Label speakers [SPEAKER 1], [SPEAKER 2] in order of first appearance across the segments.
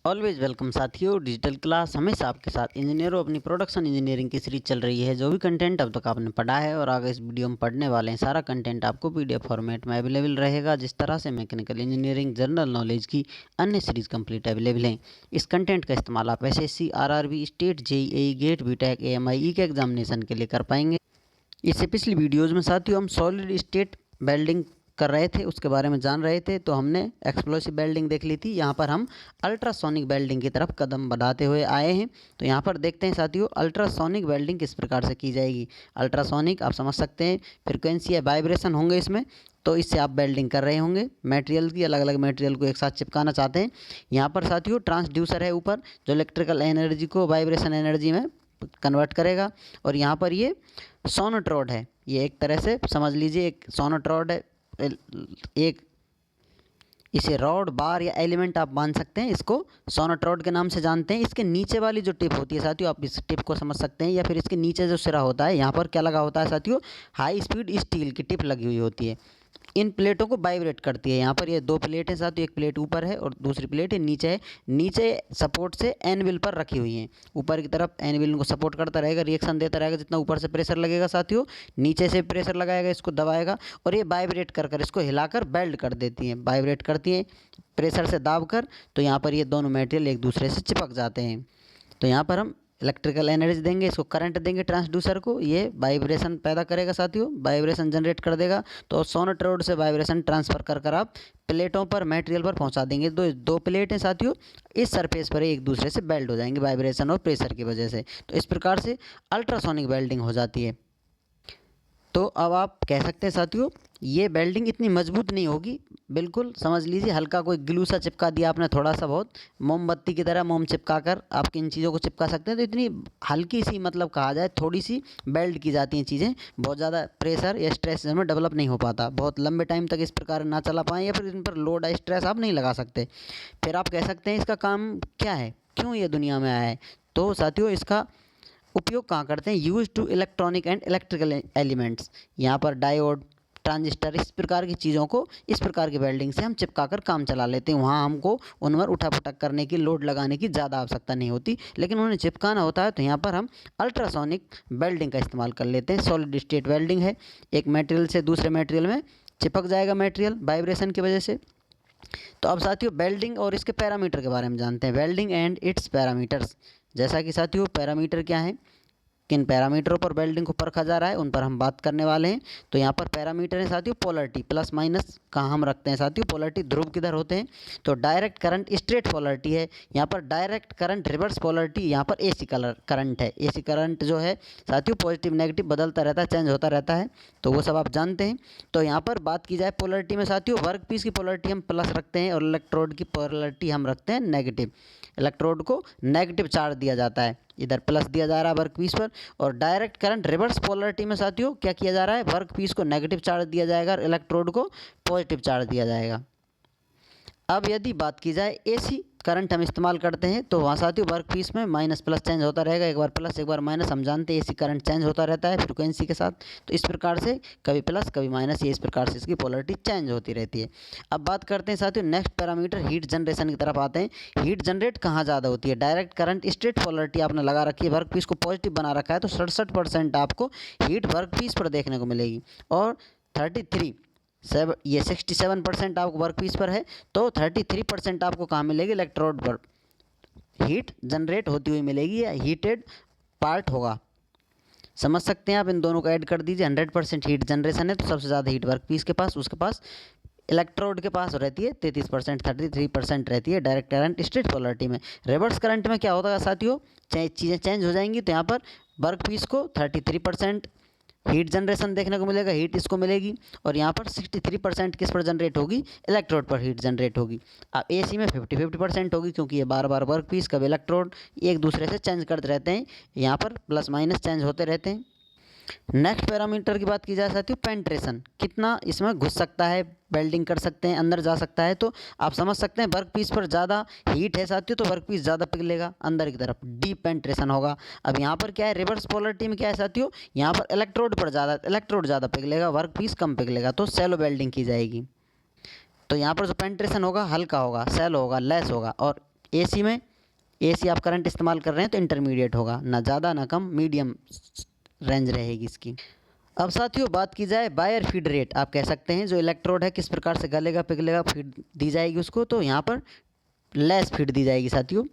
[SPEAKER 1] Always welcome साथियों। Digital class हमेशा आपके साथ। इंजीनियरों, अपनी प्रोडक्शन इंजीनियरिंग की सीरीज चल रही है। जो भी कंटेंट अब तक आपने पढ़ा है और आगे इस वीडियो में पढ़ने वाले हैं, सारा कंटेंट आपको पीडीएफ फॉर्मेट में अवेलेबल रहेगा। जिस तरह से मैकेनिकल इंजीनियरिंग जनरल नॉलेज की अन्य सीरीज कंप्लीट अवेलेबल हैं, इस कंटेंट का इस्तेमाल आप SSC, RRB, state, JEE, GATE, BTech, AMI के एग्जामिनेशन के लिए कर पाएंगे। इससे पिछली वीडियोज़ में साथियों हम सॉलिड स्टेट वेल्डिंग कर रहे थे, उसके बारे में जान रहे थे। तो हमने एक्सप्लोसिव वेल्डिंग देख ली थी। यहाँ पर हम अल्ट्रासोनिक वेल्डिंग की तरफ कदम बढ़ाते हुए आए हैं। तो यहाँ पर देखते हैं साथियों, अल्ट्रासोनिक वेल्डिंग किस प्रकार से की जाएगी। अल्ट्रासोनिक आप समझ सकते हैं, फ्रिक्वेंसी या वाइब्रेशन होंगे इसमें। तो इससे आप वेल्डिंग कर रहे होंगे मटेरियल की, अलग अलग मटेरियल को एक साथ चिपकाना चाहते हैं। यहाँ पर साथियों ट्रांसड्यूसर है ऊपर, जो इलेक्ट्रिकल एनर्जी को वाइब्रेशन एनर्जी में कन्वर्ट करेगा। और यहाँ पर ये सोनोट्रोड है, ये एक तरह से समझ लीजिए एक सोनोट्रोड है। एक इसे रॉड, बार या एलिमेंट आप मान सकते हैं, इसको सोनोट्रोड के नाम से जानते हैं। इसके नीचे वाली जो टिप होती है साथियों, आप इस टिप को समझ सकते हैं, या फिर इसके नीचे जो सिरा होता है, यहाँ पर क्या लगा होता है साथियों, हाई स्पीड स्टील की टिप लगी हुई होती है। इन प्लेटों को वाइब्रेट करती है। यहाँ पर ये दो प्लेट हैं साथियों, एक प्लेट ऊपर है और दूसरी प्लेट नीचे है। नीचे सपोर्ट से एनविल पर रखी हुई हैं। ऊपर की तरफ एनविल को सपोर्ट करता रहेगा, रिएक्शन देता रहेगा। जितना ऊपर से प्रेशर लगेगा साथियों, नीचे से प्रेशर लगाएगा, इसको दबाएगा और ये वाइब्रेट कर कर इसको हिलाकर बेल्ट कर देती हैं, वाइब्रेट करती हैं प्रेशर से दाब कर। तो यहाँ पर ये दोनों मटेरियल एक दूसरे से चिपक जाते हैं। तो यहाँ पर हम इलेक्ट्रिकल एनर्जी देंगे, इसको करंट देंगे ट्रांसड्यूसर को, ये वाइब्रेशन पैदा करेगा साथियों, वाइब्रेशन जनरेट कर देगा। तो सोनोट्रोड से वाइब्रेशन ट्रांसफ़र कर कर आप प्लेटों पर, मटेरियल पर पहुंचा देंगे। दो प्लेटें साथियों इस सरफेस पर एक दूसरे से बेल्ट हो जाएंगे वाइब्रेशन और प्रेशर की वजह से। तो इस प्रकार से अल्ट्रासोनिक वेल्डिंग हो जाती है। तो अब आप कह सकते हैं साथियों, ये वेल्डिंग इतनी मजबूत नहीं होगी, बिल्कुल समझ लीजिए हल्का कोई ग्लू सा चिपका दिया आपने, थोड़ा सा बहुत मोमबत्ती की तरह मोम चिपका कर आप इन चीज़ों को चिपका सकते हैं। तो इतनी हल्की सी, मतलब कहा जाए थोड़ी सी बेल्ट की जाती हैं चीज़ें, बहुत ज़्यादा प्रेशर या स्ट्रेस इसमें डेवलप नहीं हो पाता, बहुत लंबे टाइम तक इस प्रकार ना चला पाएँ, या फिर इन पर लोड या स्ट्रेस आप नहीं लगा सकते। फिर आप कह सकते हैं इसका काम क्या है, क्यों ये दुनिया में आया है। तो साथियों इसका उपयोग कहाँ करते हैं, use to electronic and electrical elements. यहाँ पर डायोड, ट्रांजिस्टर, इस प्रकार की चीज़ों को इस प्रकार की वेल्डिंग से हम चिपका कर काम चला लेते हैं। वहाँ हमको उन पर उठा फटक करने की, लोड लगाने की ज़्यादा आवश्यकता नहीं होती, लेकिन उन्हें चिपकाना होता है। तो यहाँ पर हम अल्ट्रासोनिक वेल्डिंग का इस्तेमाल कर लेते हैं। सॉलिड स्टेट वेल्डिंग है, एक मटेरियल से दूसरे मटेरियल में चिपक जाएगा मटेरियल वाइब्रेशन की वजह से। तो अब साथियों वेल्डिंग और इसके पैरामीटर के बारे में जानते हैं, वेल्डिंग एंड इट्स पैरामीटर्स। जैसा कि साथियों पैरामीटर क्या है, किन पैरामीटरों पर वेल्डिंग को परखा जा रहा है, उन पर हम बात करने वाले हैं। तो यहाँ पर पैरामीटर है साथियों पोलरिटी, प्लस माइनस कहाँ हम रखते हैं साथियों, पोलरिटी ध्रुव किधर होते हैं। तो डायरेक्ट करंट स्ट्रेट पोलरिटी है, यहाँ पर डायरेक्ट करंट रिवर्स पोलरिटी, यहाँ पर एसी करंट है। एसी करंट जो है साथियों पॉजिटिव नेगेटिव बदलता रहता है, चेंज होता रहता है, तो वो सब आप जानते हैं। तो यहाँ पर बात की जाए पोलरिटी में साथियों, वर्क पीस की पोलरिटी हम प्लस रखते हैं और इलेक्ट्रोड की पोलरिटी हम रखते हैं नेगेटिव। इलेक्ट्रोड को नेगेटिव चार्ज दिया जाता है, इधर प्लस दिया जा रहा है वर्क पीस पर। और डायरेक्ट करंट रिवर्स पोलरिटी में साथियों क्या किया जा रहा है, वर्क पीस को नेगेटिव चार्ज दिया जाएगा और इलेक्ट्रोड को पॉजिटिव चार्ज दिया जाएगा। अब यदि बात की जाए एसी करंट हम इस्तेमाल करते हैं, तो वहाँ साथियों वर्क पीस में माइनस प्लस चेंज होता रहेगा, एक बार प्लस एक बार माइनस, हम जानते हैं एसी करंट चेंज होता रहता है फ्रिक्वेंसी के साथ। तो इस प्रकार से कभी प्लस कभी माइनस, ये इस प्रकार से इसकी पोलरिटी चेंज होती रहती है। अब बात करते हैं साथियों नेक्स्ट पैरामीटर हीट जनरेशन की तरफ आते हैं। हीट जनरेट कहाँ ज़्यादा होती है, डायरेक्ट करंट स्ट्रेट पोलरिटी आपने लगा रखी है, वर्क पीस को पॉजिटिव बना रखा है, तो 67% आपको हीट वर्क पीस पर देखने को मिलेगी। और 67% आपको वर्क पीस पर है, तो 33% आपको कहाँ मिलेगी, इलेक्ट्रोड पर हीट जनरेट होती हुई मिलेगी, या हीटेड पार्ट होगा। समझ सकते हैं आप, इन दोनों को ऐड कर दीजिए। 100% हीट जनरेशन है, तो सबसे ज़्यादा हीट वर्क पीस के पास, उसके पास इलेक्ट्रोड के पास रहती है 33%, 33% रहती है डायरेक्ट करंट स्ट्रेट पोलरिटी में। रिवर्स करंट में क्या होता है साथियों, चीज़ें चेंज हो जाएंगी। तो यहाँ पर वर्क पीस को 33% हीट जनरेशन देखने को मिलेगा, हीट इसको मिलेगी, और यहाँ पर 63% किस पर जनरेट होगी, इलेक्ट्रोड पर हीट जनरेट होगी। अब एसी में 50-50% होगी, क्योंकि ये बार बार वर्क पीस कब इलेक्ट्रोड एक दूसरे से चेंज करते रहते हैं, यहाँ पर प्लस माइनस चेंज होते रहते हैं। नेक्स्ट पैरामीटर की बात की जाए साथियों, पेंट्रेशन, कितना इसमें घुस सकता है, वेल्डिंग कर सकते हैं, अंदर जा सकता है। तो आप समझ सकते हैं वर्क पीस पर ज़्यादा हीट है साथियों, तो वर्क पीस ज़्यादा पिघलेगा अंदर की तरफ, डीप पेंट्रेशन होगा। अब यहाँ पर क्या है, रिवर्स पोलरिटी में क्या है साथियों, यहाँ पर इलेक्ट्रोड ज़्यादा पिघलेगा, वर्क पीस कम पिघलेगा, तो सैलो वेल्डिंग की जाएगी। तो यहाँ पर जो पेंट्रेशन होगा हल्का होगा, सैलो होगा, लेस होगा। और एसी आप करंट इस्तेमाल कर रहे हैं तो इंटरमीडिएट होगा, ना ज़्यादा ना कम, मीडियम रेंज रहेगी इसकी। अब साथियों बात की जाए वायर फीड रेट, आप कह सकते हैं जो इलेक्ट्रोड है किस प्रकार से गलेगा पिघलेगा, फीड दी जाएगी उसको, तो यहाँ पर लेस फीड दी जाएगी साथियों,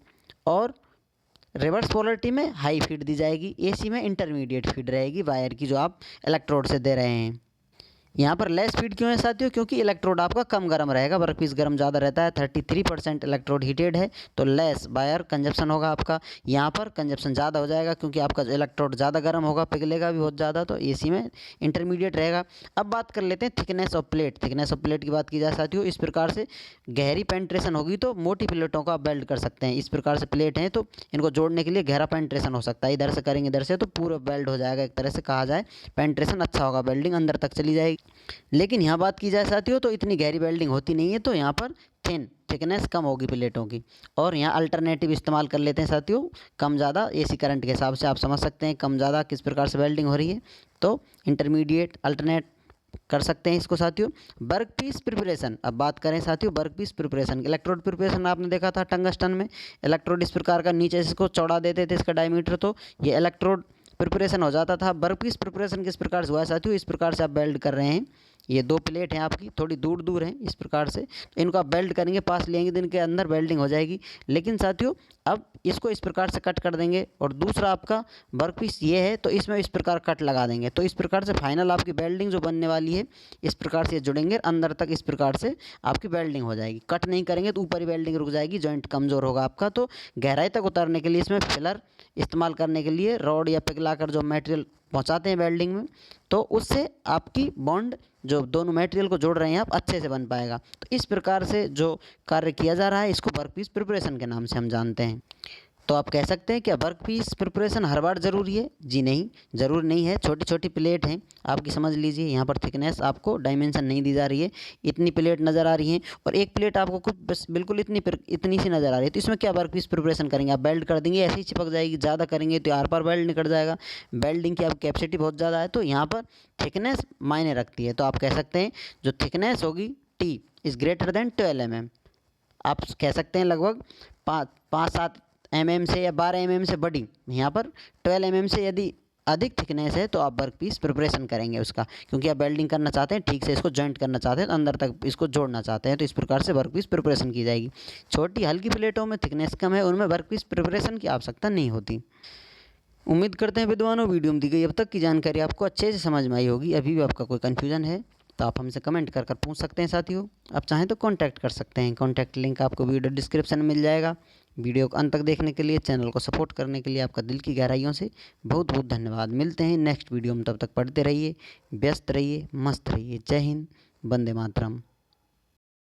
[SPEAKER 1] और रिवर्स पोलरिटी में हाई फीड दी जाएगी, एसी में इंटरमीडिएट फीड रहेगी वायर की जो आप इलेक्ट्रोड से दे रहे हैं। यहाँ पर लेस फीड क्यों है साथियों, क्योंकि इलेक्ट्रोड आपका कम गर्म रहेगा, वर्कपीस गर्म ज़्यादा रहता है, 33% इलेक्ट्रोड हीटेड है, तो लेस वायर कंजप्शन होगा आपका। यहाँ पर कंजप्शन ज़्यादा हो जाएगा क्योंकि आपका जो इलेक्ट्रोड ज़्यादा गर्म होगा, पिघलेगा भी बहुत ज़्यादा, तो एसी में इंटरमीडिएट रहेगा। अब बात कर लेते हैं thickness of plate. Thickness of plate की बात की जाए साथियों, इस प्रकार से गहरी पेंट्रेशन होगी तो मोटी प्लेटों का आप वेल्ड कर सकते हैं। इस प्रकार से प्लेट हैं तो इनको जोड़ने के लिए गहरा पेंट्रेशन हो सकता है, इधर से करेंगे इधर से तो पूरा वेल्ड हो जाएगा, एक तरह से कहा जाए पेंट्रेशन अच्छा होगा, वेल्डिंग अंदर तक चली जाएगी। लेकिन यहाँ बात की जाए साथियों तो इतनी गहरी वेल्डिंग होती नहीं है, तो यहाँ पर थिकनेस कम होगी प्लेटों की। और यहाँ अल्टरनेटिव इस्तेमाल कर लेते हैं साथियों, कम ज़्यादा एसी करंट के हिसाब से आप समझ सकते हैं कम ज़्यादा किस प्रकार से वेल्डिंग हो रही है, तो इंटरमीडिएट अल्टरनेट कर सकते हैं इसको साथियों। वर्क पीस प्रिपरेशन, अब बात करें साथियों work piece preparation. Electrode preparation आपने देखा था टंगस्टन में, इलेक्ट्रोड इस प्रकार का नीचे इसको चौड़ा देते थे इसका डायमीटर, तो ये इलेक्ट्रोड प्रिपरेशन हो जाता था। वर्क पीस प्रिपरेशन किस प्रकार से हुआ है साथियों, इस प्रकार से आप वेल्ड कर रहे हैं, ये दो प्लेट हैं आपकी थोड़ी दूर दूर हैं इस प्रकार से, तो इनको आप वेल्ड करेंगे, पास लेंगे दिन के अंदर वेल्डिंग हो जाएगी। लेकिन साथियों अब इसको इस प्रकार से कट कर देंगे, और दूसरा आपका वर्क पीस ये है तो इसमें इस प्रकार कट लगा देंगे, तो इस प्रकार से फाइनल आपकी वेल्डिंग जो बनने वाली है इस प्रकार से जुड़ेंगे अंदर तक, इस प्रकार से आपकी वेल्डिंग हो जाएगी। कट नहीं करेंगे तो ऊपर ही वेल्डिंग रुक जाएगी, जॉइंट कमज़ोर होगा आपका। तो गहराई तक उतारने के लिए इसमें फिलर इस्तेमाल करने के लिए रॉड या पिघला कर जो मटेरियल पहुंचाते हैं वेल्डिंग में, तो उससे आपकी बॉन्ड जो दोनों मटेरियल को जोड़ रहे हैं आप अच्छे से बन पाएगा। तो इस प्रकार से जो कार्य किया जा रहा है इसको वर्क पीस प्रिपरेशन के नाम से हम जानते हैं। तो आप कह सकते हैं क्या वर्क पीस प्रिपरेशन हर बार ज़रूरी है? जी नहीं, ज़रूर नहीं है। छोटी छोटी प्लेट हैं आपकी, समझ लीजिए यहाँ पर थिकनेस आपको डायमेंशन नहीं दी जा रही है, इतनी प्लेट नज़र आ रही हैं, और एक प्लेट आपको कुछ बस बिल्कुल इतनी सी नज़र आ रही है, तो इसमें क्या वर्क पीस प्रिपरेशन करेंगे आप? वेल्ड कर देंगे, ऐसे ही चिपक जाएगी। ज़्यादा करेंगे तो आर पार वेल्ड निकल जाएगा, वेल्डिंग की आपकी कैपेसिटी बहुत ज़्यादा है, तो यहाँ पर थिकनेस मायने रखती है। तो आप कह सकते हैं जो थिकनेस होगी T is greater than 12 mm, आप कह सकते हैं लगभग 5-7 mm से या 12 mm से बड़ी, यहाँ पर 12 mm से यदि अधिक थिकनेस है तो आप वर्क पीस प्रिपरेशन करेंगे उसका, क्योंकि आप वेल्डिंग करना चाहते हैं, ठीक से इसको जॉइंट करना चाहते हैं, तो अंदर तक इसको जोड़ना चाहते हैं, तो इस प्रकार से वर्क पीस प्रिपरेशन की जाएगी। छोटी हल्की प्लेटों में थिकनेस कम है, उनमें वर्क पीस प्रिपरेशन की आवश्यकता नहीं होती। उम्मीद करते हैं विद्वानों वीडियो में दी गई अब तक की जानकारी आपको अच्छे से समझ में आई होगी। अभी भी आपका कोई कन्फ्यूजन है तो आप हमसे कमेंट कर पूछ सकते हैं साथियों। आप चाहें तो कांटेक्ट कर सकते हैं, कांटेक्ट लिंक आपको वीडियो डिस्क्रिप्शन में मिल जाएगा। वीडियो को अंत तक देखने के लिए, चैनल को सपोर्ट करने के लिए आपका दिल की गहराइयों से बहुत बहुत धन्यवाद। मिलते हैं नेक्स्ट वीडियो में, तब तक पढ़ते रहिए, व्यस्त रहिए, मस्त रहिए। जय हिंद, वंदे मातरम।